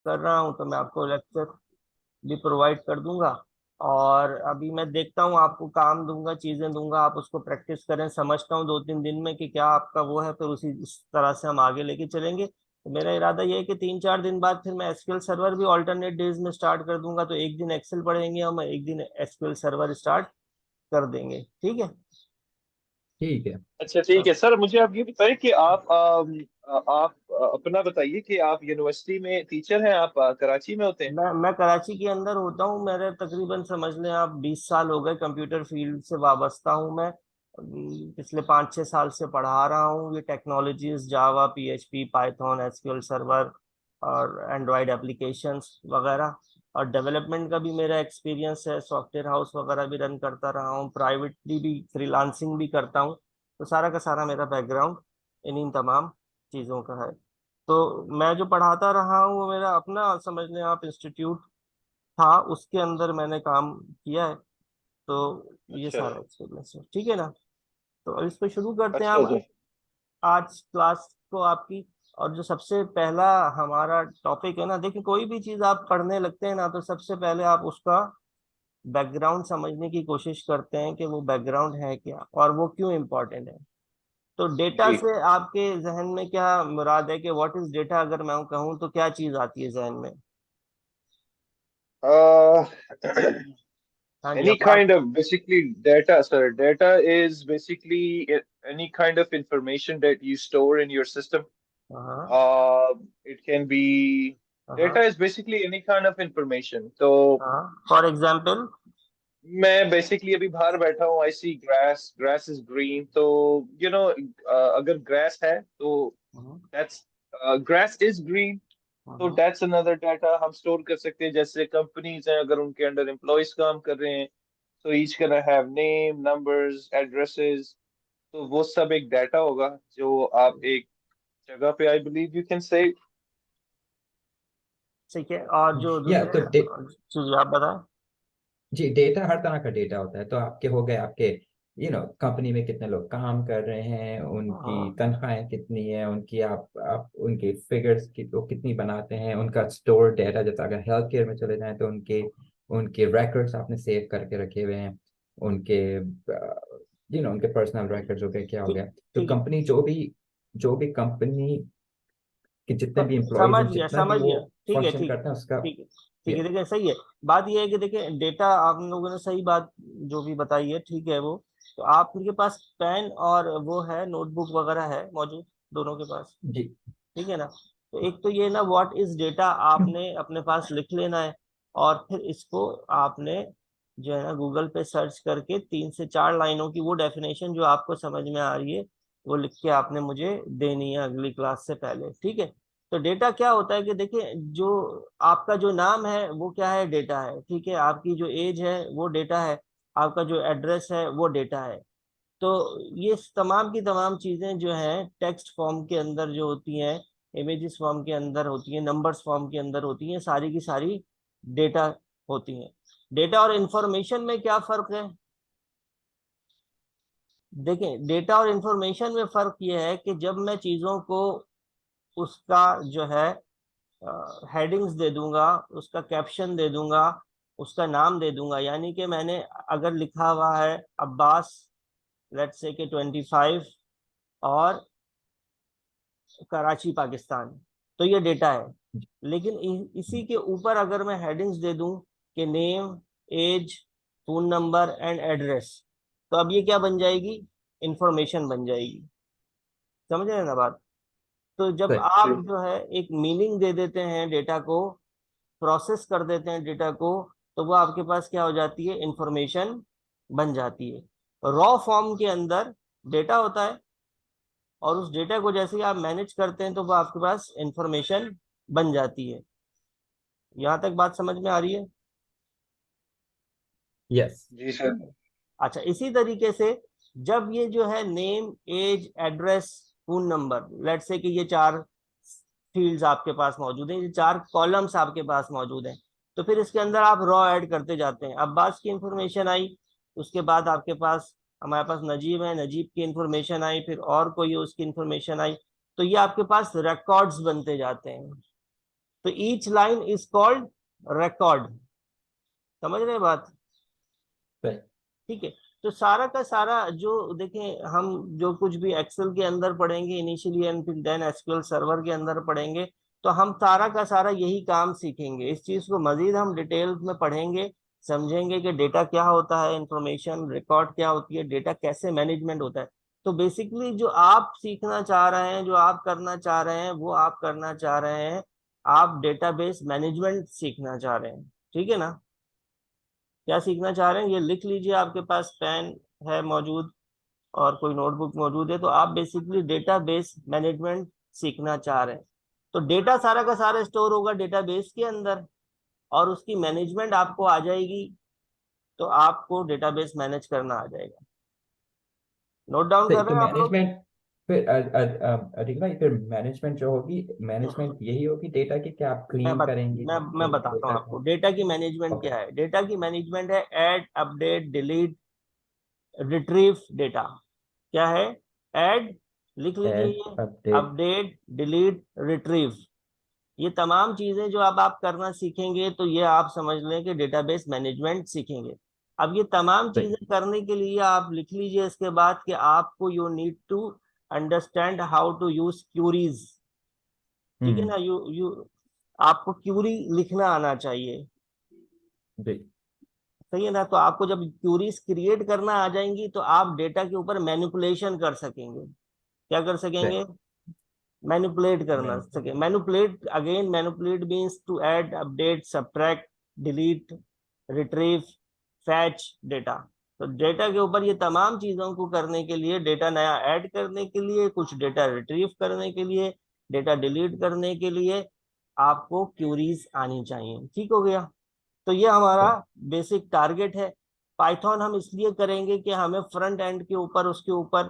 कर रहा हूँ, तो मैं आपको लेक्चर भी प्रोवाइड कर दूंगा। और अभी मैं देखता हूँ, आपको काम दूंगा, चीजें दूंगा, आप उसको प्रैक्टिस करें। समझता हूँ 2-3 दिन में कि क्या आपका वो है, फिर उसी इस तरह से हम आगे लेके चलेंगे। तो मेरा इरादा ये है कि 3-4 दिन बाद फिर मैं एसक्यूएल सर्वर भी ऑल्टरनेट डेज में स्टार्ट कर दूंगा। तो एक दिन एक्सेल पढ़ेंगे हम, एक दिन एसक्यूएल सर्वर स्टार्ट कर देंगे, ठीक है। ठीक है। अच्छा ठीक है सर, मुझे आप ये बताइए कि आप अपना बताइए कि आप यूनिवर्सिटी में टीचर हैं, आप कराची में होते हैं। मैं कराची के अंदर होता हूँ। मेरे तकरीबन समझ लें आप 20 साल हो गए कंप्यूटर फील्ड से वाबस्ता हूँ मैं। पिछले 5-6 साल से पढ़ा रहा हूँ ये टेक्नोलॉजीज, जावा, पीएचपी, पाइथन, एसक्यूएल सर्वर और एंड्रॉयड एप्लीकेशंस वगैरह। और डेवलपमेंट का भी मेरा एक्सपीरियंस है, सॉफ्टवेयर हाउस वगैरह भी रन करता रहा हूँ, प्राइवेटली भी फ्रीलांसिंग भी करता हूँ। तो सारा का सारा मेरा बैकग्राउंड इन्हीं तमाम चीज़ों का है। तो मैं जो पढ़ाता रहा हूँ वो मेरा अपना समझ लें आप इंस्टीट्यूट था, उसके अंदर मैंने काम किया है। तो ये अच्छा सारा एक्सपीरियंस है, ठीक है ना। तो अब इस पे शुरू करते हैं अच्छा हम जी। आज क्लास को आपकी। और जो सबसे पहला हमारा टॉपिक है ना, देखिए कोई भी चीज़ आप पढ़ने लगते हैं ना, तो सबसे पहले आप उसका बैकग्राउंड समझने की कोशिश करते हैं कि वो बैकग्राउंड है क्या और वो क्यों इम्पोर्टेंट है। तो डेटा जी। से आपके जहन में क्या मुराद है कि व्हाट इज डेटा, अगर मैं कहूँ तो क्या चीज़ आती है जहन में। Uh, हाँ जी, any kind of basically data, sir. Data is basically any kind of information that you store in your system. हाँ It can be data हाँ is basically any kind of information. तो हाँ, फॉर एग्जाम्पल। मैं basically अभी बाहर बैठा हूँ, I see grass, grass is green, तो अगर ग्रास है तो दैट्स ग्रास इज ग्रीन। तो दैट्स अनदर डाटा हम स्टोर कर सकते हैं। जैसे कंपनीज हैं, अगर उनके अंडर एम्प्लॉयज काम कर रहे हैं, तो each can have name, numbers, addresses. तो वो सब एक डाटा होगा जो आप एक जगह पे, I believe you can say. ठीक है, और जो या दूसरे तो चीज आप बताएं। जी, डेटा हर तरह का डेटा होता है। तो आपके हो गए आपके कंपनी में कितने लोग काम कर रहे हैं, उनकी हाँ तनख्वाहें कितनी है, उनकी आप उनकी फिगर्स की वो कितनी बनाते हैं, उनका स्टोर डेटा। जैसे अगर हेल्थ केयर में चले जाएं तो उनके उनके रिकॉर्ड्स आपने सेव करके रखे हुए हैं। उनके उनके पर्सनल रिकॉर्ड्स हो गए, क्या हो ठीक, गया। तो ठीक है। कंपनी कंपनी के जितने भी एम्प्लॉयज समझ हैं, गया, जितना भी समझ वो गया, ठीक है, फंक्शन ठीक है, करते हैं उसका। ठीक है, ठीक है। देखिए सही है, बात यह है कि देखिए डेटा आप लोगों ने सही बात जो भी बताई है, ठीक है वो। तो आपके पास पेन और वो है, नोटबुक वगैरह है मौजूद दोनों के पास, जी। ठीक है ना। तो एक तो ये ना, व्हाट इज डेटा आपने अपने पास लिख लेना है। और फिर इसको आपने जो है ना गूगल पे सर्च करके 3 से 4 लाइनों की वो डेफिनेशन जो आपको समझ में आ रही है, वो लिख के आपने मुझे देनी है अगली क्लास से पहले, ठीक है। तो डेटा क्या होता है कि देखिए, जो आपका जो नाम है वो क्या है, डेटा है, ठीक है। आपकी जो एज है वो डेटा है। आपका जो एड्रेस है वो डेटा है। तो ये तमाम की तमाम चीजें जो हैं टेक्स्ट फॉर्म के अंदर जो होती हैं, इमेजेस फॉर्म के अंदर होती हैं, नंबर्स फॉर्म के अंदर होती हैं, सारी की सारी डेटा होती हैं। डेटा और इंफॉर्मेशन में क्या फर्क है। देखें, डेटा और इंफॉर्मेशन में फर्क ये है कि जब मैं चीजों को उसका जो है हेडिंग्स दे दूंगा, उसका कैप्शन दे दूंगा, उसका नाम दे दूंगा, यानी कि मैंने अगर लिखा हुआ है अब्बास, लेट्स से के 25 और कराची पाकिस्तान, तो ये डेटा है। लेकिन इसी के ऊपर अगर मैं हेडिंग्स दे दूं कि name, age, phone number and address, तो अब ये क्या बन जाएगी, इंफॉर्मेशन बन जाएगी। समझ रहे हैं ना बात। तो जब सही। आप जी। जो है एक मीनिंग दे देते हैं डेटा को, प्रोसेस कर देते हैं डेटा को, तो वो आपके पास क्या हो जाती है, इंफॉर्मेशन बन जाती है। रॉ फॉर्म के अंदर डेटा होता है, और उस डेटा को जैसे ही आप मैनेज करते हैं तो वो आपके पास इंफॉर्मेशन बन जाती है। यहाँ तक बात समझ में आ रही है। यस। जी सर। अच्छा, इसी तरीके से जब ये जो है name, age, address, phone number, let's say कि ये 4 फील्ड्स आपके पास मौजूद हैं, ये 4 कॉलम्स आपके पास मौजूद हैं। तो फिर इसके अंदर आप रॉ ऐड करते जाते हैं। अब्बास की इंफॉर्मेशन आई, उसके बाद आपके पास, हमारे पास नजीब है, नजीब की इंफॉर्मेशन आई, फिर और कोई है उसकी इंफॉर्मेशन आई। तो ये आपके पास रिकॉर्ड्स बनते जाते हैं। तो each line is called record. समझ रहे हैं बात? ठीक है। तो सारा का सारा जो देखें, हम जो कुछ भी एक्सेल के अंदर पढ़ेंगे इनिशियली एंड फिर देन एसक्यूएल सर्वर के अंदर पढ़ेंगे, तो हम सारा का सारा यही काम सीखेंगे। इस चीज को मजीद हम डिटेल में पढ़ेंगे, समझेंगे कि डेटा क्या होता है, इंफॉर्मेशन रिकॉर्ड क्या होती है, डेटा कैसे मैनेजमेंट होता है। तो बेसिकली जो आप सीखना चाह रहे हैं, जो आप करना चाह रहे हैं, वो आप करना चाह रहे हैं, आप डेटाबेस मैनेजमेंट सीखना चाह रहे हैं। ठीक है ना? क्या सीखना चाह रहे हैं ये लिख लीजिए, आपके पास पेन है मौजूद और कोई नोटबुक मौजूद है, तो आप बेसिकली डेटाबेस मैनेजमेंट सीखना चाह रहे हैं। तो डेटा सारा का सारा स्टोर होगा डेटाबेस के अंदर और उसकी मैनेजमेंट आपको आ जाएगी, तो आपको डेटाबेस मैनेज करना आ जाएगा। नोट डाउन सही। कर तो रहे हैं आप लोग? मैनेजमेंट फिर अधिक भाई, फिर मैनेजमेंट जो होगी, मैनेजमेंट यही होगी डेटा की, क्या आप मैं क्लीन बत, करेंगे मैं बताता हूँ डेटा आपको को? डेटा की मैनेजमेंट ओके। क्या है। डेटा की मैनेजमेंट है add, update, delete, retrieve data. क्या है? ऐड, लिख लीजिए ऐड, ये, अपडेट। Update, delete, retrieve. ये तमाम चीजें जो अब आप करना सीखेंगे, तो ये आप समझ लें कि डेटाबेस मैनेजमेंट सीखेंगे। अब ये तमाम सही। चीजें करने के लिए आप लिख लीजिए इसके बाद कि आपको you need to understand how to use queries. ठीक है हम्म। ना? यू आपको क्यूरी लिखना आना चाहिए। जी। सही है ना? तो आपको जब क्यूरीज क्रिएट करना आ जाएंगी, तो आप डेटा के ऊपर मैनिपुलेशन कर सकेंगे। क्या कर सही। सकेंगे? मैनिपुलेट करना मैं सके। Manipulate, again manipulate means to add, update, subtract, delete, retrieve, fetch data. तो डेटा के ऊपर ये तमाम चीजों को करने के लिए, डेटा नया ऐड करने के लिए, कुछ डेटा रिट्रीव करने के लिए, डेटा डिलीट करने के लिए आपको क्यूरीज आनी चाहिए। ठीक हो गया? तो ये हमारा सही। बेसिक टारगेट है। पाइथन हम इसलिए करेंगे कि हमें फ्रंट एंड के ऊपर, उसके ऊपर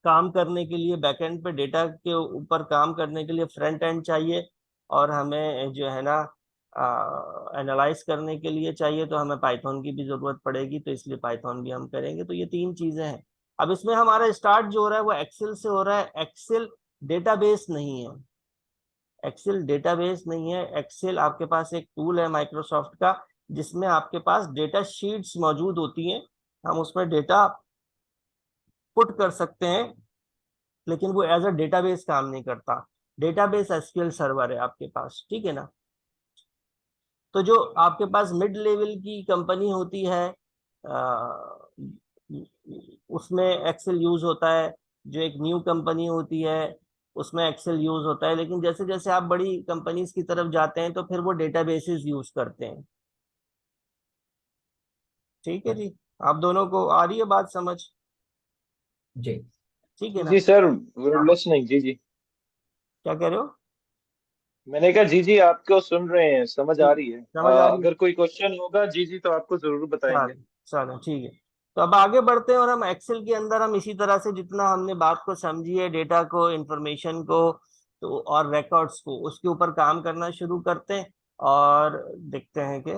काम करने के लिए, बैकएंड पे डेटा के ऊपर काम करने के लिए फ्रंट एंड चाहिए, और हमें जो है ना एनालाइज करने के लिए चाहिए, तो हमें पाइथन की भी जरूरत पड़ेगी, तो इसलिए पाइथन भी हम करेंगे। तो ये तीन चीजें हैं। अब इसमें हमारा स्टार्ट जो हो रहा है वो एक्सेल से हो रहा है। एक्सेल डेटाबेस नहीं है। एक्सेल डेटाबेस नहीं है। एक्सेल आपके पास एक टूल है माइक्रोसॉफ्ट का, जिसमें आपके पास डेटा शीट्स मौजूद होती हैं। हम उसमें डेटा पुट कर सकते हैं, लेकिन वो एज अ डेटाबेस काम नहीं करता। डेटाबेस एसक्यूएल सर्वर है आपके पास। ठीक है ना? तो जो आपके पास मिड लेवल की कंपनी होती है, अ, उसमें एक्सेल यूज होता है। जो एक न्यू कंपनी होती है, उसमें एक्सेल यूज होता है। लेकिन जैसे जैसे आप बड़ी कंपनीज की तरफ जाते हैं, तो फिर वो डेटाबेसेस यूज करते हैं। ठीक है जी? आप दोनों को आ रही है बात समझ? जी। ठीक है जी ना? जी सर, हाँ, लिसनिंग। जी जी। क्या कह रहे हो? मैंने कहा जी जी, आपको सुन रहे हैं, समझ आ ठीक, रही है। समझ आ रही है। अगर कोई क्वेश्चन होगा जी जी तो आपको जरूर बताएंगे। चलो, चलो ठीक है। तो अब आगे बढ़ते हैं, और हम एक्सेल के अंदर हम इसी तरह से जितना हमने बात को समझी है, डेटा को, इंफॉर्मेशन को, तो और रिकॉर्ड्स को, उसके ऊपर काम करना शुरू करते हैं, और देखते हैं कि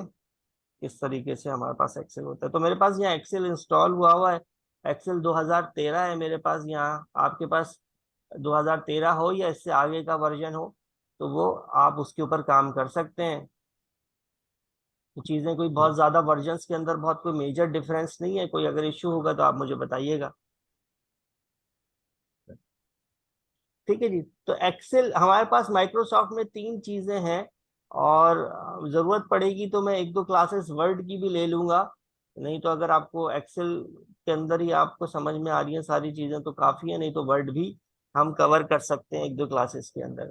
किस तरीके से हमारे पास एक्सेल होता है। तो मेरे पास यहाँ एक्सेल इंस्टॉल हुआ है। एक्सेल 2013 है मेरे पास यहाँ। आपके पास 2013 हो या इससे आगे का वर्जन हो, तो वो आप उसके ऊपर काम कर सकते हैं। तो चीजें कोई बहुत ज्यादा वर्जन्स के अंदर बहुत कोई मेजर डिफरेंस नहीं है। कोई अगर इश्यू होगा तो आप मुझे बताइएगा। ठीक है जी? तो एक्सेल हमारे पास माइक्रोसॉफ्ट में तीन चीजें हैं, और जरूरत पड़ेगी तो मैं एक दो क्लासेस वर्ड की भी ले लूंगा। नहीं तो अगर आपको एक्सेल के अंदर ही आपको समझ में आ रही है सारी चीजें तो काफी है, नहीं तो वर्ड भी हम कवर कर सकते हैं एक दो क्लासेस के अंदर।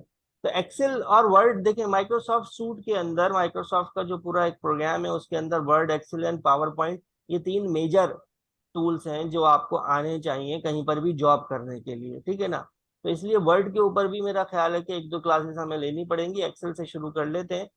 तो एक्सेल और वर्ड देखें, माइक्रोसॉफ्ट सूट के अंदर, माइक्रोसॉफ्ट का जो पूरा एक प्रोग्राम है उसके अंदर Word, Excel and PowerPoint, ये तीन मेजर टूल्स हैं जो आपको आने चाहिए कहीं पर भी जॉब करने के लिए। ठीक है ना? तो इसलिए वर्ड के ऊपर भी मेरा ख्याल है कि एक दो क्लासेस हमें लेनी पड़ेंगी। एक्सेल से शुरू कर लेते हैं।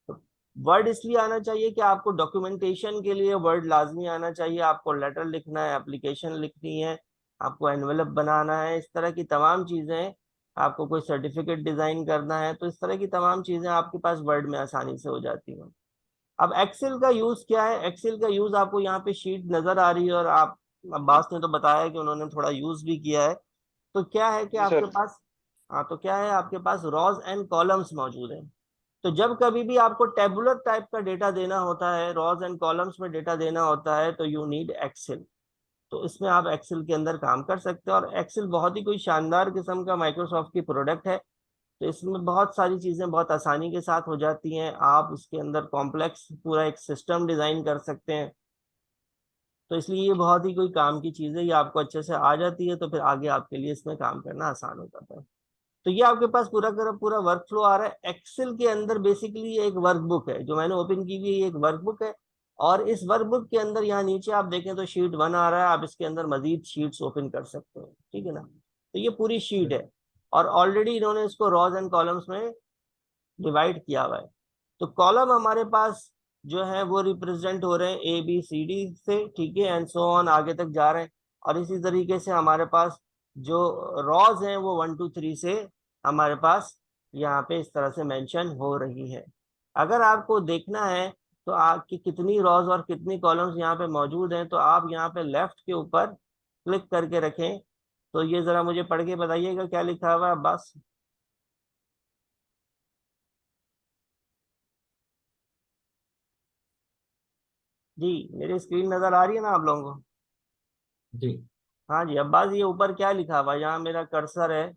तो वर्ड इसलिए आना चाहिए कि आपको डॉक्यूमेंटेशन के लिए वर्ड लाजमी आना चाहिए। आपको लेटर लिखना है, एप्लीकेशन लिखनी है, आपको एनवेलप बनाना है, इस तरह की तमाम चीजें, आपको कोई सर्टिफिकेट डिजाइन करना है, तो इस तरह की तमाम चीजें आपके पास वर्ड में आसानी से हो जाती हैं। अब एक्सेल का यूज क्या है? एक्सेल का यूज आपको यहाँ पे शीट नजर आ रही है, और आप, अब्बास ने तो बताया कि उन्होंने थोड़ा यूज भी किया है। तो क्या है कि जी आपके सर। पास, हाँ, तो क्या है, आपके पास रॉज एंड कॉलम्स मौजूद हैं। तो जब कभी भी आपको टेबुलर टाइप का डेटा देना होता है, रॉज एंड कॉलम्स में डेटा देना होता है, तो यू नीड एक्सेल। तो इसमें आप एक्सेल के अंदर काम कर सकते हैं, और एक्सेल बहुत ही कोई शानदार किस्म का माइक्रोसॉफ्ट की प्रोडक्ट है। तो इसमें बहुत सारी चीजें बहुत आसानी के साथ हो जाती हैं। आप इसके अंदर कॉम्प्लेक्स पूरा एक सिस्टम डिजाइन कर सकते हैं। तो इसलिए ये बहुत ही कोई काम की चीज है, ये आपको अच्छे से आ जाती है तो फिर आगे आपके लिए इसमें काम करना आसान हो जाता है। तो ये आपके पास पूरा का पूरा वर्क फ्लो आ रहा है। एक्सेल के अंदर बेसिकली एक वर्कबुक है जो मैंने ओपन की हुई है, ये एक वर्कबुक है। और इस वर्कबुक के अंदर यहाँ नीचे आप देखें तो शीट 1 आ रहा है, आप इसके अंदर मजीद शीट्स ओपन कर सकते हैं, ठीक है ना। तो ये पूरी शीट है, और ऑलरेडी इन्होंने इसको रॉज एंड कॉलम्स में डिवाइड किया हुआ है। तो कॉलम हमारे पास जो है वो रिप्रेजेंट हो रहे हैं ABCD से, ठीक है, एंड सो ऑन आगे तक जा रहे हैं। और इसी तरीके से हमारे पास जो रॉज हैं वो 1 2 3 से हमारे पास यहाँ पे इस तरह से मेंशन हो रही है। अगर आपको देखना है तो आपकी कितनी रॉज और कितनी कॉलम्स यहाँ पे मौजूद हैं, तो आप यहाँ पे लेफ्ट के ऊपर क्लिक करके रखें। तो ये जरा मुझे पढ़ के बताइएगा क्या लिखा हुआ है बस। जी, मेरी स्क्रीन नजर आ रही है ना आप लोगों को? जी हाँ जी, अब्बास ये ऊपर क्या लिखा हुआ है? यहाँ मेरा कर्सर है,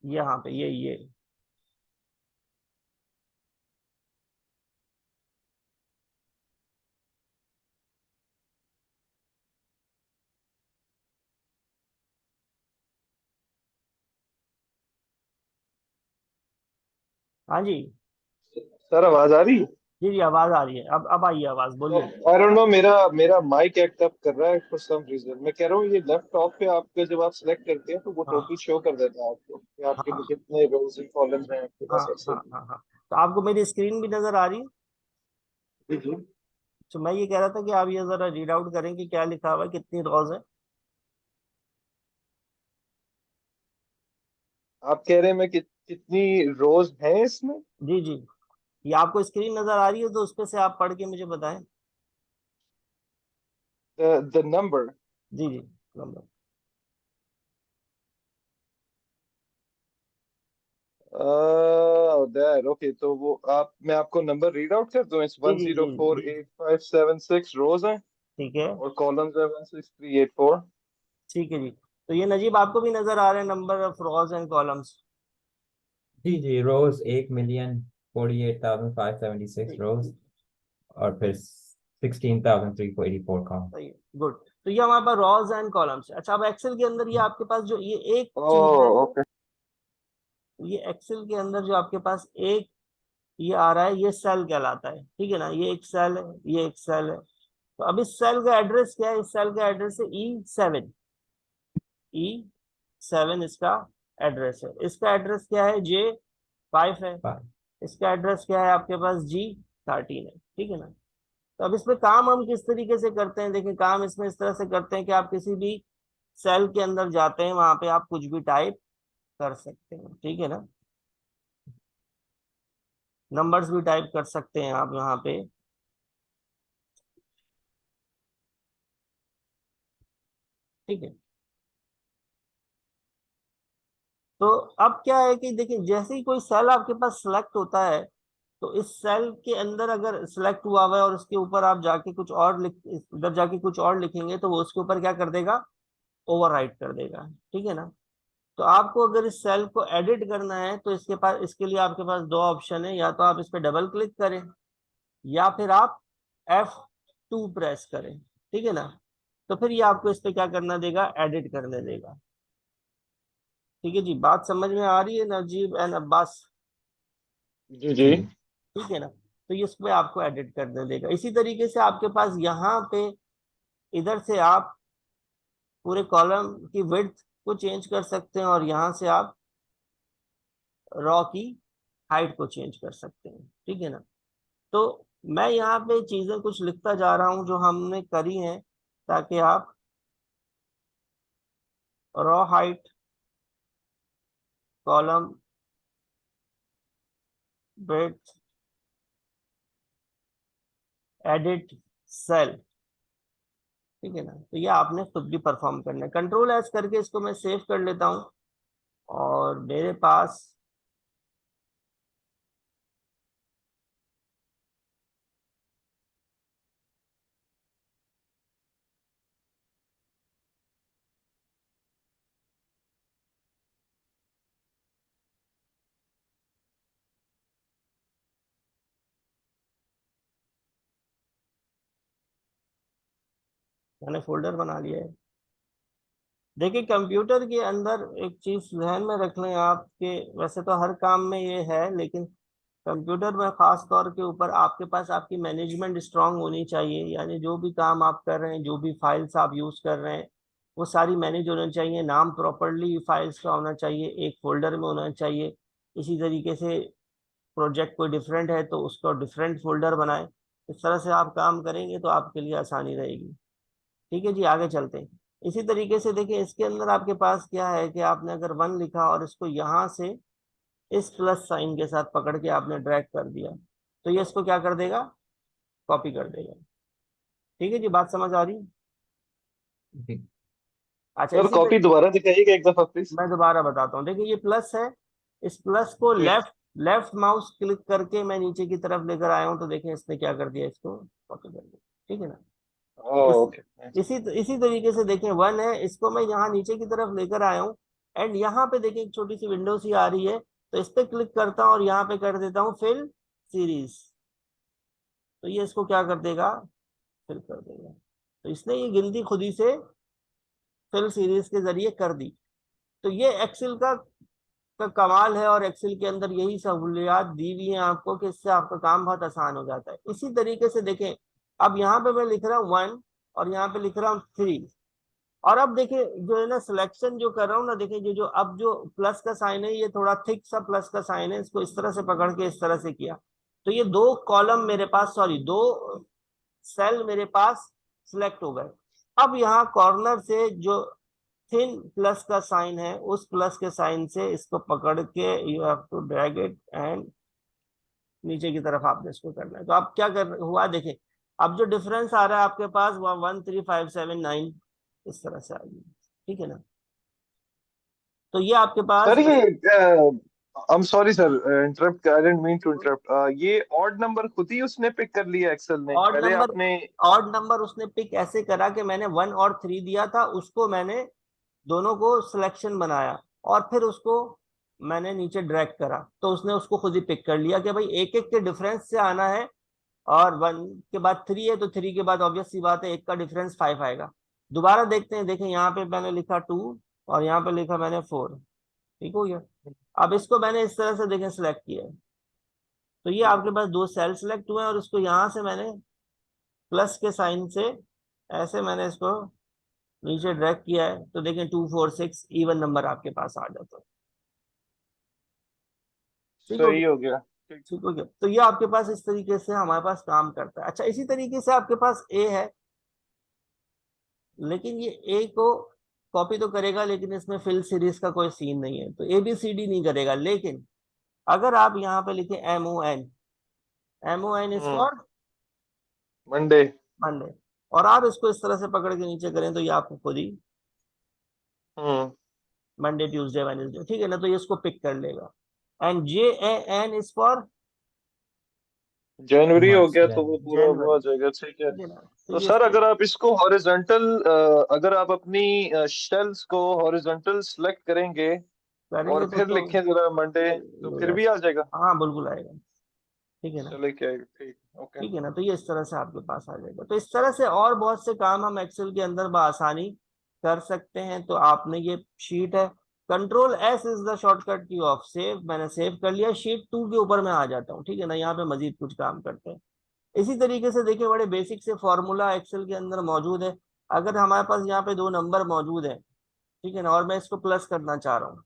यहाँ पे ये। हाँ जी। सर आवाज आ रही है? जी जी, आवाज आ रही है। अब आई है आवाज, बोलिए। आई डोंट नो, मेरा मेरा माइक एक्ट अप कर रहा है फॉर सम रीजन। मैं कह रहा हूँ ये लेफ्ट टॉप पे आपके जब आप सिलेक्ट करते हैं तो वो टोटल हाँ शो कर देता है आपको कि आपके लिए हाँ कितने रोज एंड कॉलम्स हैं आपके हाँ पास एक्सेल हाँ में। हाँ हाँ। तो आपको मेरी स्क्रीन भी नजर आ रही है? जी जी। तो मैं ये कह रहा था कि आप ये जरा रीड आउट करें कि क्या लिखा हुआ है, कितनी रॉज है। आप कह रहे हैं मैं कितनी रोज हैं इसमें? जी जी, ये आपको स्क्रीन नजर आ रही है तो उस पे से आप पढ़ के मुझे बताएं। The number. जी जी, नंबर। दैट ओके, तो वो आप मैं आपको नंबर रीड आउट कर दूं। It's G one G zero G four G, eight five seven six rows हैं ठीक है। और कॉलम्स है 16384। ठीक है जी। तो ये नजीब आपको भी नजर आ रहे हैं number of rows and columns? जी जी, रोज 1,48,576 रोज, और फिर 16,384 कॉलम। सही है, गुड। तो ये हमारे पास रॉज एंड कॉलम्स है। अच्छा, अब एक्सेल के अंदर ये आपके पास जो ये एक चीज है, ओह ओके। ये एक्सेल के अंदर जो आपके पास एक ये आ रहा है, ये सेल कहलाता है, ठीक है ना। ये एक सेल है, ये एक सेल है। तो अब इस सेल का एड्रेस क्या है? इस सेल का एड्रेस है E7। E7 इसका एड्रेस है। इसका एड्रेस क्या है? J5 है। इसका एड्रेस क्या है आपके पास? G13 है, ठीक है ना। तो अब इसमें काम हम किस तरीके से करते हैं? देखिए, काम इसमें इस तरह से करते हैं कि आप किसी भी सेल के अंदर जाते हैं, वहां पे आप कुछ भी टाइप कर सकते हैं, ठीक है ना। नंबर्स भी टाइप कर सकते हैं आप यहाँ पे, ठीक है। तो अब क्या है कि देखिए, जैसे ही कोई सेल आपके पास सिलेक्ट होता है, तो इस सेल के अंदर अगर सिलेक्ट हुआ हुआ है और उसके ऊपर आप जाके कुछ और लिख इधर जाके कुछ और लिखेंगे, तो वो उसके ऊपर क्या कर देगा? ओवरराइट कर देगा, ठीक है ना। तो आपको अगर इस सेल को एडिट करना है तो इसके लिए आपके पास दो ऑप्शन है। या तो आप इस पे डबल क्लिक करें, या फिर आप F2 प्रेस करें, ठीक है ना। तो फिर ये आपको इस पे क्या करना देगा? एडिट करने देगा। ठीक है जी, बात समझ में आ रही है नजीब एंड अब्बास? जी जी। जी ठीक है ना। तो ये उसमें आपको एडिट करने देगा। इसी तरीके से आपके पास यहाँ पे इधर से आप पूरे कॉलम की विड्थ को चेंज कर सकते हैं, और यहाँ से आप रॉ की हाइट को चेंज कर सकते हैं, ठीक है ना। तो मैं यहाँ पे चीजें कुछ लिखता जा रहा हूँ जो हमने करी हैं, ताकि आप row height, column width, edit cell, ठीक है ना। तो ये आपने खुद भी परफॉर्म करना है। कंट्रोल एस करके इसको मैं सेव कर लेता हूँ, और मेरे पास मैंने फोल्डर बना लिया है। देखिए कंप्यूटर के अंदर एक चीज ध्यान में रख लें आपके, वैसे तो हर काम में ये है, लेकिन कंप्यूटर में खास तौर के ऊपर आपके पास आपकी मैनेजमेंट स्ट्रांग होनी चाहिए। यानी जो भी काम आप कर रहे हैं, जो भी फाइल्स आप यूज कर रहे हैं, वो सारी मैनेज होनी चाहिए। नाम प्रॉपरली फाइल्स का होना चाहिए, एक फोल्डर में होना चाहिए। इसी तरीके से प्रोजेक्ट कोई डिफरेंट है तो उसको डिफरेंट फोल्डर बनाए। इस तरह से आप काम करेंगे तो आपके लिए आसानी रहेगी। ठीक है जी, आगे चलते हैं। इसी तरीके से देखिए इसके अंदर आपके पास क्या है कि आपने अगर 1 लिखा और इसको यहाँ से इस प्लस साइन के साथ पकड़ के आपने ड्रैग कर दिया, तो ये इसको क्या कर देगा, कॉपी कर देगा। ठीक है जी, बात समझ आ रही है? जी। अच्छा सर इसी कॉपी तरीके दोबारा दिखाइएगा एक दफा प्लीज। मैं दोबारा बताता हूँ। देखिए ये प्लस है, इस प्लस को जी। लेफ्ट लेफ्ट माउस क्लिक करके मैं नीचे की तरफ लेकर आया हूँ, तो देखिए इसने क्या कर दिया, इसको कॉपी कर दिया। ठीक है ना। इस ओके। इसी इसी तरीके से देखें 1 है, इसको मैं यहाँ नीचे की तरफ लेकर आया हूँ, एंड यहाँ पे देखिए एक छोटी सी विंडो सी आ रही है, तो इस पे क्लिक करता हूँ और यहाँ पे कर देता हूँ फिल सीरीज। तो ये इसको क्या कर देगा, फिल कर देगा। तो इसने ये गिनती खुद ही से फिल सीरीज के जरिए कर दी। तो ये एक्सेल का कमाल है, और एक्सेल के अंदर यही सहूलियात दी हुई है आपको कि इससे आपका काम बहुत आसान हो जाता है। इसी तरीके से देखें, अब यहाँ पे मैं लिख रहा हूँ 1 और यहाँ पे लिख रहा हूँ 3। और अब देखिए जो है ना सिलेक्शन जो कर रहा हूँ ना, देखिए जो जो अब जो प्लस का साइन है, ये थोड़ा थिक सा प्लस का साइन है, इसको इस तरह से पकड़ के इस तरह से किया, तो ये 2 कॉलम मेरे पास, सॉरी 2 सेल मेरे पास सिलेक्ट हो गए। अब यहाँ कॉर्नर से जो थिन प्लस का साइन है, उस प्लस के साइन से इसको पकड़ के you have to drag it and नीचे की तरफ आपने इसको करना है। तो अब क्या कर हुआ देखें, अब जो डिफरेंस आ रहा है आपके पास वह 13579 इस तरह से आ गई। ठीक है ना। तो ये आपके पास सर ये I am sorry sir, interrupt, I didn't mean to interrupt. ये ऑड नंबर खुद ही उसने पिक कर लिया एक्सेल ने, ऑड पहले नंबर आपने। ऑड नंबर उसने पिक ऐसे करा कि मैंने 1 और 3 दिया था, उसको मैंने दोनों को सिलेक्शन बनाया और फिर उसको मैंने नीचे ड्रैग करा, तो उसने उसको खुद ही पिक कर लिया कि भाई एक एक के डिफरेंस से आना है। और 1 के बाद 3 है, तो 3 के बाद ऑब्वियस सी बात है एक का डिफरेंस 5 आएगा। दोबारा देखते हैं, देखें यहाँ पे मैंने लिखा 2 और यहाँ पे लिखा मैंने 4। ठीक हो गया। अब इसको मैंने इस तरह से देखें सिलेक्ट किया है, तो ये आपके पास 2 सेल सिलेक्ट हुए हैं, और इसको यहाँ से मैंने प्लस के साइन से ऐसे मैंने इसको नीचे ड्रैग किया है, तो देखें 246 इवन नंबर आपके पास आ जाता है। ठीक हो सही गया। हो गया। ठीक। ठीक हो गया। तो ये आपके पास इस तरीके से हमारे पास काम करता है। अच्छा इसी तरीके से आपके पास ए है, लेकिन ये ए को कॉपी तो करेगा, लेकिन इसमें फिल सीरीज का कोई सीन नहीं है, तो ए बी सी डी नहीं करेगा। लेकिन अगर आप यहाँ पे लिखे MON, MON is hmm. For Monday. Monday, और आप इसको इस तरह से पकड़ के नीचे करें, तो ये आपको खुद ही हम्म। मंडे ट्यूसडे वेडनेसडे, ठीक है ना, तो ये इसको पिक कर लेगा। And JAN is for January हो मार्च गया तो वो जनवरी। पूरा वो आ जनवरी। जाएगा, ठीक है। ठीक है ना, तो तो ये सर इसको अगर आप इसको हॉरिजॉन्टल, अगर आप अपनी शेल्स को हॉरिजॉन्टल सेलेक्ट करेंगे करेंगे और फिर तो लिखें जरा मंडे, तो फिर भी यस, आ जाएगा। हाँ बिल्कुल आएगा। ठीक है ना। चले क्या, ठीक। ओके। ठीक है ना, तो ये इस तरह से आपके पास आ जाएगा। तो इस तरह से और बहुत से काम हम एक्सेल के अंदर बआसानी कर सकते हैं। तो आपने ये शीट है, Ctrl+S इज द शॉर्टकट की ऑफ सेव, मैंने सेव कर लिया। शीट 2 के ऊपर मैं आ जाता हूँ। ठीक है ना, यहाँ पे मजीद कुछ काम करते हैं। इसी तरीके से देखिए बड़े बेसिक से फॉर्मूला एक्सेल के अंदर मौजूद है। अगर हमारे पास यहाँ पे 2 नंबर मौजूद है, ठीक है ना, और मैं इसको प्लस करना चाह रहा हूँ,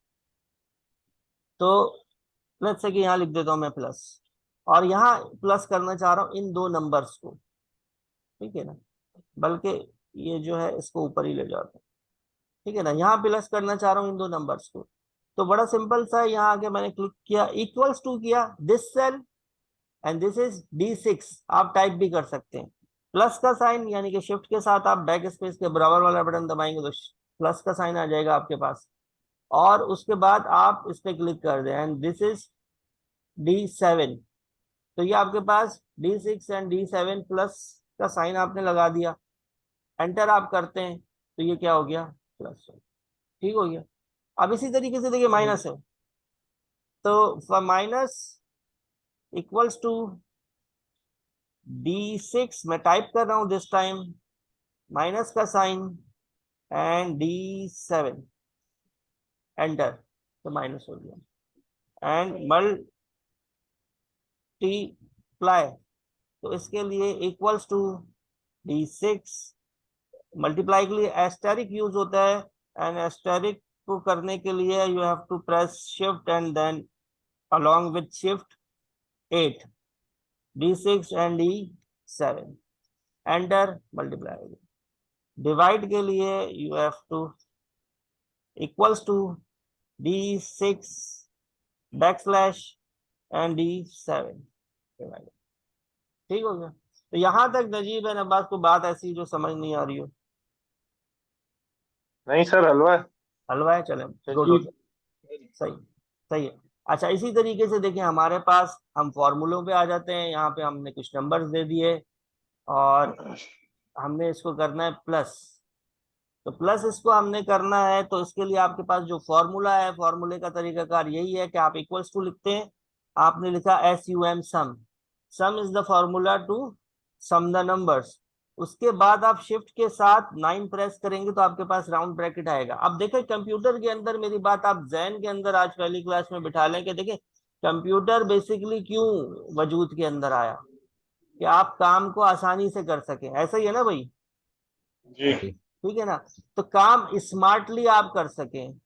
तो लेट्स से कि यहाँ लिख देता हूँ मैं प्लस, और यहाँ प्लस करना चाह रहा हूँ इन 2 नंबर्स को। ठीक है ना, बल्कि ये जो है इसको ऊपर ही ले जाता हूँ। ठीक है ना, यहाँ प्लस करना चाह रहा हूँ इन 2 नंबर्स को, तो बड़ा सिंपल सा है। यहाँ आके मैंने क्लिक किया, इक्वल्स टू किया this cell and this is D6। आप टाइप भी कर सकते हैं। प्लस का साइन यानी कि शिफ्ट के साथ आप बैक स्पेस के बराबर वाला बटन दबाएंगे तो प्लस का साइन आ जाएगा आपके पास। और उसके बाद आप इस पे क्लिक कर दें एंड दिस इज D7। तो ये आपके पास D6 एंड D7 प्लस का साइन आपने लगा दिया, एंटर आप करते हैं तो ये क्या हो गया, प्लस। ठीक हो गया। अब इसी तरीके से देखिए माइनस है, तो माइनस इक्वल्स टू D6, मैं टाइप कर रहा हूं दिस टाइम, माइनस का साइन एंड D7, एंटर, तो माइनस हो गया एंड मल्टीप्लाई, तो इसके लिए इक्वल्स टू D6, मल्टीप्लाई के लिए एस्टेरिक यूज होता है एंड एस्टेरिक को करने के लिए you have to press shift and then along with shift 8, D6 and D7, enter, multiply. Divide के लिए you have to equals to D6 backslash and D7 divide. ठीक हो गया। तो यहां तक नजीब एंड अब्बास को बात ऐसी जो समझ नहीं आ रही हो? नहीं सर, हलवा है। हलवा है, चले गुड हो जी। गया, सही, सही है। अच्छा, इसी तरीके से देखिए हमारे पास हम फॉर्मूलों पे आ जाते हैं। यहाँ पे हमने कुछ नंबर्स दे दिए और हमने इसको करना है प्लस, तो प्लस इसको हमने करना है, तो इसके लिए आपके पास जो फॉर्मूला है, फॉर्मूले का तरीकाकार यही है कि आप इक्वल्स टू लिखते हैं, आपने लिखा SUM sum, sum is the formula to sum the numbers. उसके बाद आप शिफ्ट के साथ 9 प्रेस करेंगे तो आपके पास राउंड ब्रैकेट आएगा। अब देखिए कंप्यूटर के अंदर, मेरी बात आप जहन के अंदर आज पहली क्लास में बिठा लें कि देखिए कंप्यूटर बेसिकली क्यों वजूद के अंदर आया, कि आप काम को आसानी से कर सकें, ऐसा ही है ना भाई? जी। ठीक है ना? तो काम स्मार्टली आप कर सकें,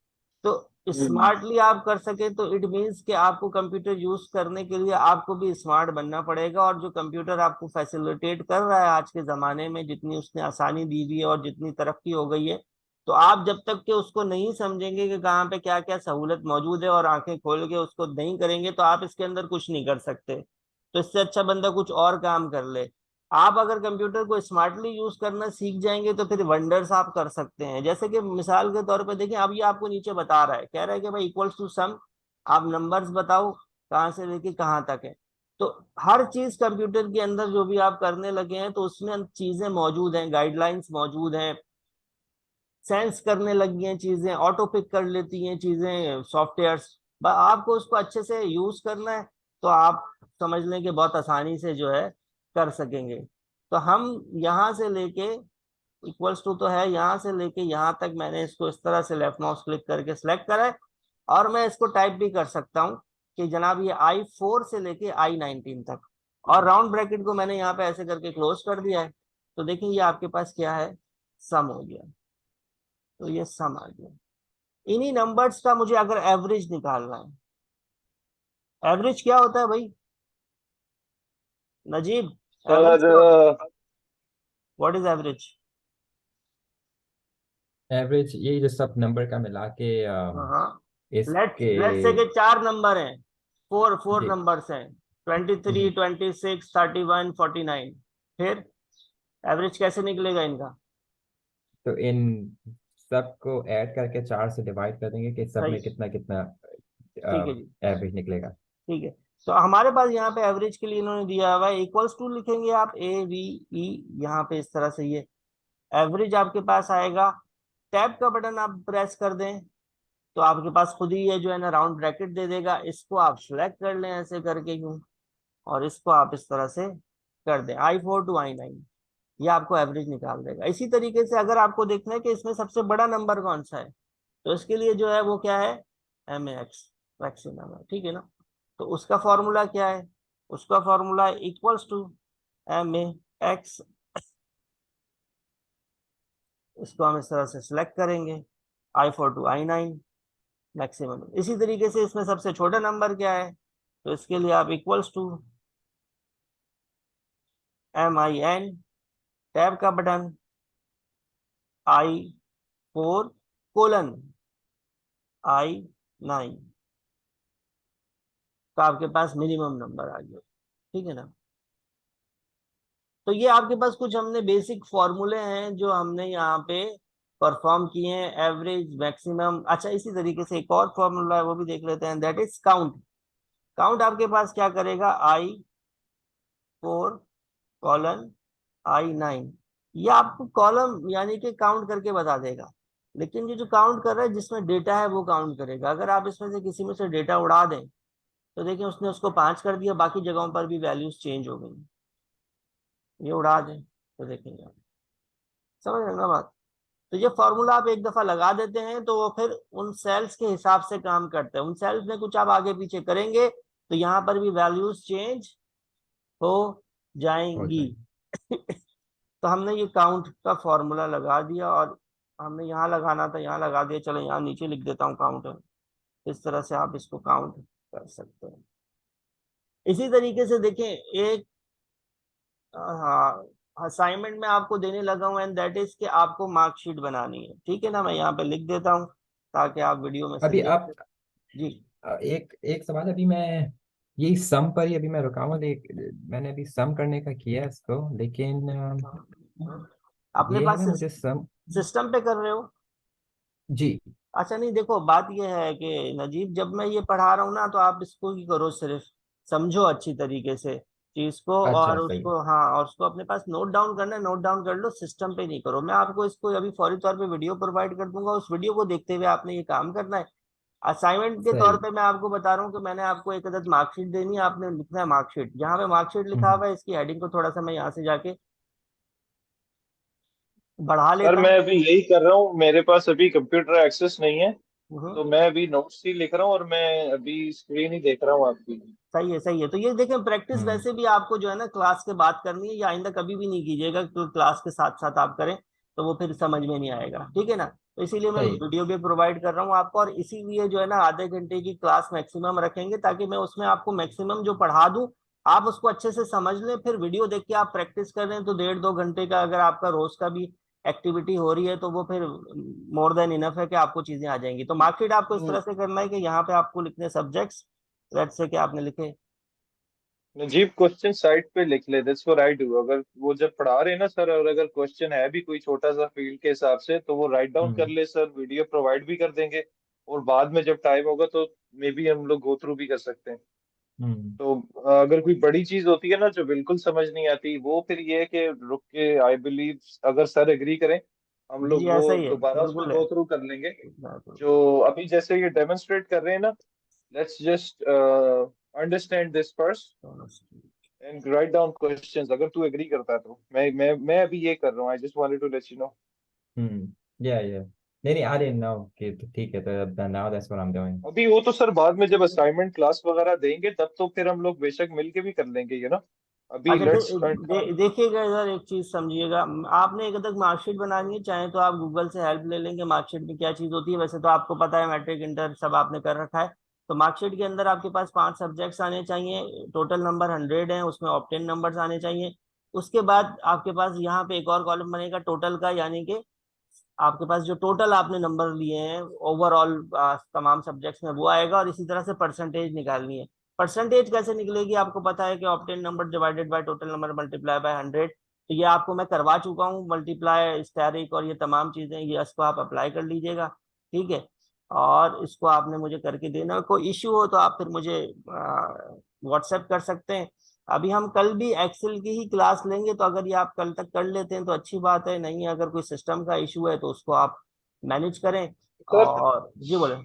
तो स्मार्टली आप कर सके तो इट मीन्स कि आपको कंप्यूटर यूज करने के लिए आपको भी स्मार्ट बनना पड़ेगा। और जो कंप्यूटर आपको फैसिलिटेट कर रहा है आज के जमाने में, जितनी उसने आसानी दी हुई है और जितनी तरक्की हो गई है, तो आप जब तक कि उसको नहीं समझेंगे कि कहाँ पे क्या क्या सहूलत मौजूद है और आंखें खोल के उसको नहीं करेंगे, तो आप इसके अंदर कुछ नहीं कर सकते। तो इससे अच्छा बंदा कुछ और काम कर ले। आप अगर कंप्यूटर को स्मार्टली यूज करना सीख जाएंगे तो फिर वंडर्स आप कर सकते हैं। जैसे कि मिसाल के तौर पे देखिए, अब ये आपको नीचे बता रहा है, कह रहा है कि भाई इक्वल्स टू सम, आप नंबर्स बताओ कहाँ से लेके कहाँ तक है। तो हर चीज कंप्यूटर के अंदर जो भी आप करने लगे हैं तो उसमें चीजें मौजूद हैं, गाइडलाइंस मौजूद हैं, सेंस करने लगी हैं चीजें, ऑटो पिक कर लेती हैं चीजें सॉफ्टवेयर्स। आपको उसको अच्छे से यूज करना है तो आप समझ लें कि बहुत आसानी से जो है कर सकेंगे। तो हम यहाँ से लेके इक्वल्स टू तो है, यहाँ से लेके यहाँ तक मैंने इसको इस तरह से लेफ्ट माउस क्लिक करके सिलेक्ट करा है, और मैं इसको टाइप भी कर सकता हूँ कि जनाब ये I4 से लेके I19 तक, और राउंड ब्रैकेट को मैंने यहाँ पे ऐसे करके क्लोज कर दिया है। तो देखिए ये आपके पास क्या है, सम हो गया। तो ये सम आ गया। इन्हीं नंबर्स का मुझे अगर एवरेज निकालना है, एवरेज क्या होता है भाई नजीब? एवरेज सर, क्या, व्हाट इज एवरेज? एवरेज यही जो सब नंबर का मिला के हाँ, लेट्स इसके। लेट्स से के 4 नंबर हैं, फोर जी। नंबर्स हैं, 23, हम्म, 26, 31, 49, फिर एवरेज कैसे निकलेगा इनका? तो इन सबको ऐड करके 4 से डिवाइड कर देंगे कि सब सही, में कितना कितना ठीक है जी, एवरेज निकलेगा। ठीक है। तो हमारे पास यहाँ पे एवरेज के लिए इन्होंने दिया हुआ है, इक्वल्स टू लिखेंगे आप AVE, यहाँ पे इस तरह से ये एवरेज आपके पास आएगा। टैब का बटन आप प्रेस कर दें तो आपके पास खुद ही ये जो है ना राउंड ब्रैकेट दे देगा, इसको आप सिलेक्ट कर लें ऐसे करके यूं, और इसको आप इस तरह से कर दें I4 to I9, ये आपको एवरेज निकाल देगा। इसी तरीके से अगर आपको देखना है कि इसमें सबसे बड़ा नंबर कौन सा है, तो इसके लिए जो है वो क्या है, MAX, मैक्सिमम है, ठीक है ना? तो उसका फॉर्मूला क्या है, उसका फॉर्मूला इक्वल्स टू MAX, इसको हम इस तरह से सिलेक्ट करेंगे, I4 to I9 मैक्सिमम। इसी तरीके से इसमें सबसे छोटा नंबर क्या है, तो इसके लिए आप इक्वल्स टू MIN, टैब का बटन, I4 कोलन I9, तो आपके पास मिनिमम नंबर आ गया। ठीक है ना? तो ये आपके पास कुछ हमने बेसिक फॉर्मूले हैं जो हमने यहाँ पे परफॉर्म किए हैं, एवरेज, मैक्सिमम। अच्छा, इसी तरीके से एक और फॉर्मूला है वो भी देख लेते हैं, दैट इज काउंट। काउंट आपके पास क्या करेगा, I4:I9। ये आपको कॉलम यानी कि काउंट करके बता देगा, लेकिन ये जो काउंट कर रहा है जिसमें डेटा है वो काउंट करेगा। अगर आप इसमें से किसी में से डेटा उड़ा दें तो देखिए उसने उसको 5 कर दिया, बाकी जगहों पर भी वैल्यूज चेंज हो गई। ये उड़ा दें तो देखेंगे आप, समझ रहे हैं ना बात। तो ये फॉर्मूला आप एक दफा लगा देते हैं तो वो फिर उन सेल्स के हिसाब से काम करते हैं। उन सेल्स में कुछ आप आगे पीछे करेंगे तो यहाँ पर भी वैल्यूज चेंज हो हो जाएंगी। जाएगी। तो हमने ये काउंट का फॉर्मूला लगा दिया, और हमने यहाँ लगाना था यहाँ लगा दिया। चलो यहाँ नीचे लिख देता हूँ काउंट। इस तरह से आप इसको काउंट कर सकते हैं। इसी तरीके से देखें, एक हाँ असाइनमेंट में आपको देने लगा हूँ, एंड दैट इज कि आपको मार्कशीट बनानी है। ठीक है ना, मैं यहाँ पे लिख देता हूँ ताकि आप वीडियो में से अभी देख आप सकें। जी। एक एक सवाल, अभी मैं यही सम पर ही अभी मैं रुका हूँ, मैंने अभी सम करने का किया है इसको, लेकिन अपने ये है पास ना मुझे सम। सिस्टम पे कर रहे हो? जी। अच्छा, नहीं देखो बात यह है कि नजीब, जब मैं ये पढ़ा रहा हूँ ना तो आप इसको ही करो, सिर्फ समझो अच्छी तरीके से चीज को, अच्छा और सही है। उसको हाँ, और उसको अपने पास नोट डाउन करना है, नोट डाउन कर लो, सिस्टम पे नहीं करो। मैं आपको इसको अभी फौरी तौर पे वीडियो प्रोवाइड कर दूंगा, उस वीडियो को देखते हुए आपने ये काम करना है। असाइनमेंट के तौर सही। पे मैं आपको बता रहा हूँ कि मैंने आपको एक अदद मार्कशीट देनी है, आपने लिखना है मार्कशीट। जहाँ पे मार्कशीट लिखा हम्म। हुआ है इसकी हेडिंग को थोड़ा सा मैं यहाँ से जाके बढ़ा सर लेता मैं हूँ। अभी यही कर रहा हूँ, मेरे पास अभी कंप्यूटर एक्सेस नहीं है, हम्म। तो मैं अभी नोट्स ही लिख रहा हूँ और मैं अभी स्क्रीन ही देख रहा हूँ आपकी। सही है, सही है। तो ये देखें, प्रैक्टिस हम्म। वैसे भी आपको जो है ना क्लास के बाद करनी है, या आइंदा कभी भी नहीं कीजिएगा, तो क्लास के साथ साथ आप करें तो वो फिर समझ में नहीं आएगा। ठीक है ना, तो इसीलिए मैं सही। वीडियो भी प्रोवाइड कर रहा हूँ आपको, और इसीलिए जो है ना आधे घंटे की क्लास मैक्सिमम रखेंगे, ताकि मैं उसमें आपको मैक्सिमम जो पढ़ा दूं आप उसको अच्छे से समझ लें। फिर वीडियो देख के आप प्रैक्टिस कर रहे हैं तो 1.5-2 घंटे का अगर आपका रोज का भी एक्टिविटी हो रही है तो वो फिर मोर देन इनफ है कि आपको चीजें आ जाएंगी। तो मार्कशीट आपको इस तरह से करना है कि यहाँ पे आपको लिखने सब्जेक्ट्स, लेट्स से कि आपने लिखे। नजीब क्वेश्चन साइट पे लिख ले, दैट्स व्हाट आई डू। अगर वो जब पढ़ा रहे हैं ना सर, और अगर क्वेश्चन है भी कोई छोटा सा फील्ड के हिसाब से, तो वो राइट डाउन कर हम्म। ले सर, वीडियो प्रोवाइड भी कर देंगे, और बाद में जब टाइम होगा तो मे बी हम लोग गो थ्रू भी कर सकते हैं। हम्म। तो अगर कोई बड़ी चीज होती है ना जो बिल्कुल समझ नहीं आती, वो फिर ये है कि रुक के, आई बिलीव अगर सर एग्री करें, हम जी जी, लोग वो ऐसा ही है, दोबारा उसमें बिल्कुल है। गो थ्रू कर लेंगे। बिल्कुल। जो अभी जैसे ये डेमोन्स्ट्रेट कर रहे हैं ना, let's just understand this first and write down questions. अगर तू एग्री करता है तो मैं अभी ये कर रहा हूँ, I just wanted to let you know. या नहीं नहीं, आई डिडंट नो कि तो ठीक है, तो now that's what I am doing. अभी वो तो सर बाद में जब असाइनमेंट क्लास वगैरह देंगे तब तो फिर हम लोग बेशक मिलके भी कर लेंगे, अभी अच्छा, लेट्स देखिएगा इधर एक चीज समझिएगा। आपने एक तक मार्कशीट बनानी है, चाहे तो आप गूगल से हेल्प ले लेंगे। मार्कशीट में क्या चीज होती है, वैसे तो आपको पता है, मैट्रिक इंटर सब आपने कर रखा है। तो मार्कशीट के अंदर आपके पास 5 सब्जेक्ट्स आने चाहिए, टोटल नंबर 100 है, उसमें ऑप्टेन नंबर्स आने चाहिए। उसके बाद आपके पास यहाँ पे एक और कॉलम बनेगा टोटल का, यानी कि आपके पास जो टोटल आपने नंबर लिए हैं ओवरऑल तमाम सब्जेक्ट्स में वो आएगा, और इसी तरह से परसेंटेज निकालनी है। परसेंटेज कैसे निकलेगी, आपको पता है कि obtain number divided by total number multiply by 100। तो ये आपको मैं करवा चुका हूँ, मल्टीप्लाई स्टैरिक और ये तमाम चीजें, ये इसको आप अप्लाई कर लीजिएगा। ठीक है, और इसको आपने मुझे करके देना। कोई इश्यू हो तो आप फिर मुझे व्हाट्सएप कर सकते हैं। अभी हम कल भी एक्सेल की ही क्लास लेंगे, तो अगर ये आप कल तक कर लेते हैं तो अच्छी बात है, नहीं अगर कोई सिस्टम का इशू है तो उसको आप मैनेज करें। सर और जी बोले।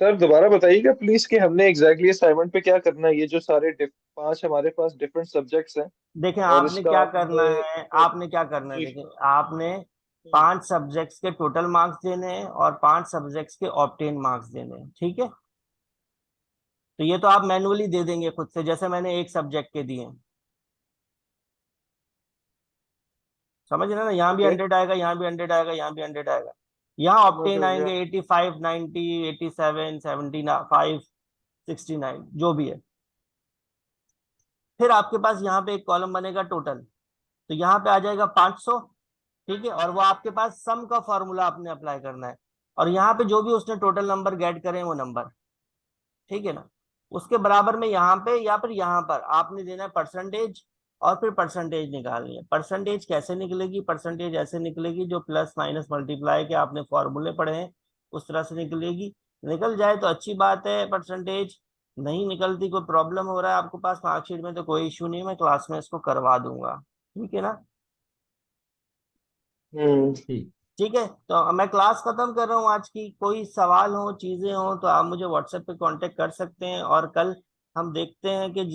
सर दोबारा बताइएगा प्लीज कि हमने एग्जैक्टली असाइनमेंट पे क्या करना है, ये जो सारे 5 हमारे पास डिफरेंट सब्जेक्ट्स हैं, देखें और आपने इसका क्या करना आपने है, आपने क्या करना है, जी देखें आपने 5 सब्जेक्ट्स के टोटल मार्क्स देने हैं और 5 सब्जेक्ट्स के ऑप्टेन मार्क्स देने हैं। ठीक है, तो ये तो आप मैनुअली दे देंगे खुद से, जैसे मैंने एक सब्जेक्ट के दिए हैं। समझ रहे हैं ना, यहाँ भी ओके, 100 आएगा, यहाँ भी 100 आएगा, यहाँ भी 100 आएगा। यहाँ समझ ऑप्टेन हो गया। आएंगे 85, 90, 87, 75, 69 जो भी है। फिर आपके पास यहाँ पे एक कॉलम बनेगा टोटल, तो यहाँ पे आ जाएगा 500। ठीक है, और वो आपके पास सम का फॉर्मूला आपने अप्लाई करना है, और यहाँ पे जो भी उसने टोटल नंबर गेट करे वो नंबर। ठीक है ना, उसके बराबर में यहाँ पे या फिर यहाँ पर आपने देना है परसेंटेज, और फिर परसेंटेज निकालनी है। परसेंटेज कैसे निकलेगी? परसेंटेज ऐसे निकलेगी जो प्लस माइनस मल्टीप्लाई के आपने फॉर्मूले पढ़े हैं उस तरह से निकलेगी। निकल जाए तो अच्छी बात है, परसेंटेज नहीं निकलती, कोई प्रॉब्लम हो रहा है आपको पास मार्कशीट में, तो कोई इशू नहीं, मैं क्लास में इसको करवा दूंगा। ठीक है ना? ठीक। ठीक है, तो अब मैं क्लास खत्म कर रहा हूँ आज की। कोई सवाल हो, चीजें हो, तो आप मुझे व्हाट्सएप पे कांटेक्ट कर सकते हैं, और कल हम देखते हैं कि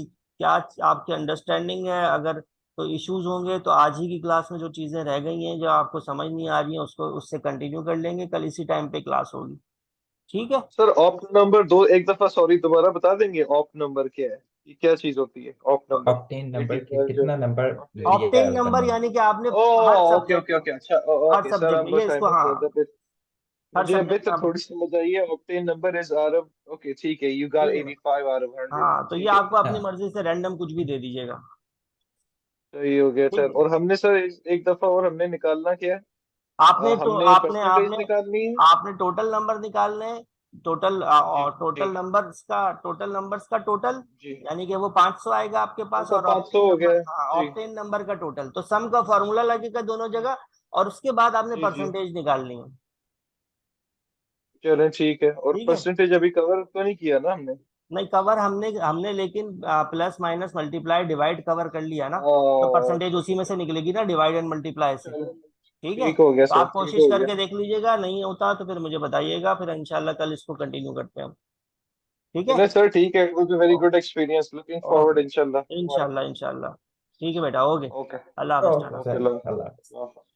क्या आपकी अंडरस्टैंडिंग है। अगर कोई इश्यूज होंगे तो आज ही की क्लास में जो चीजें रह गई हैं, जो आपको समझ नहीं आ रही हैं, उसको उससे कंटिन्यू कर लेंगे। कल इसी टाइम पे क्लास होगी। ठीक है? सर ऑप्ट नंबर दो एक दफा सॉरी दोबारा बता देंगे, ऑप्ट नंबर क्या है? ये क्या चीज होती है ऑप्ट नंबर? ऑप्टेन ये नंबर टीचर जो कितना नंबर लिया है ऑप्टेन उस नंबर बंदे ने। यानी कि आपने ओ हर ओके सब्जेक्ट ओके में, ओके, अच्छा हर ओके सर, सब्जेक्ट आई में, एम ये इसको, ट्राइंग हाँ, टू बिट, हर मुझे अभी सब्जेक्ट तो में आप, थोड़ी समझ आई है। Obtain number is are okay ठीक है, यू गॉट ठीक है ना? 85 आउट ऑफ 100, हाँ, तो ये ठीक है। आपको अपनी हाँ मर्जी से रैंडम कुछ भी दे दीजिएगा। सही हो गया सर। ठीक है, और हमने सर एक दफा और हमने निकालना क्या है? आपने तो हमने आपने परसेंटेज आपने निकालनी है। आपने टोटल नंबर निकालने हैं। टोटल जी और जी टोटल नंबर्स का टोटल, जी। यानी कि वो 500 आएगा आपके पास, अच्छा और 500 ऑप्टेन हो नंबर, गया हाँ, जी। ऑप्टेन नंबर का टोटल, तो सम का फॉर्मूला लगेगा दोनों जगह, और उसके बाद आपने जी जी। परसेंटेज निकालनी है। चलें ठीक है। और ठीक है, परसेंटेज अभी कवर तो नहीं किया ना हमने? नहीं कवर हमने हमने लेकिन plus minus multiply divide cover कर लिया ना, तो परसेंटेज अच्छा उसी अच्छा में अच्छा। से निकलेगी ना, डिवाइड एंड मल्टीप्लाई से। चलो ठीक है, ठीक हो गया तो सर, आप ठीक कोशिश हो गया। करके देख लीजिएगा, नहीं होता तो फिर मुझे बताइएगा, फिर इंशाल्लाह कल इसको कंटिन्यू करते हैं हम। ठीक है? चले सर ठीक है, it was a very good experience, looking forward okay, इंशाल्लाह। इंशाल्लाह इंशाल्लाह। ठीक है बेटा, ओके। ओके अल्लाह हाफ़िज़ ओके टाटा। चलो, अल्लाह अल्लाह। हाफ़िज़।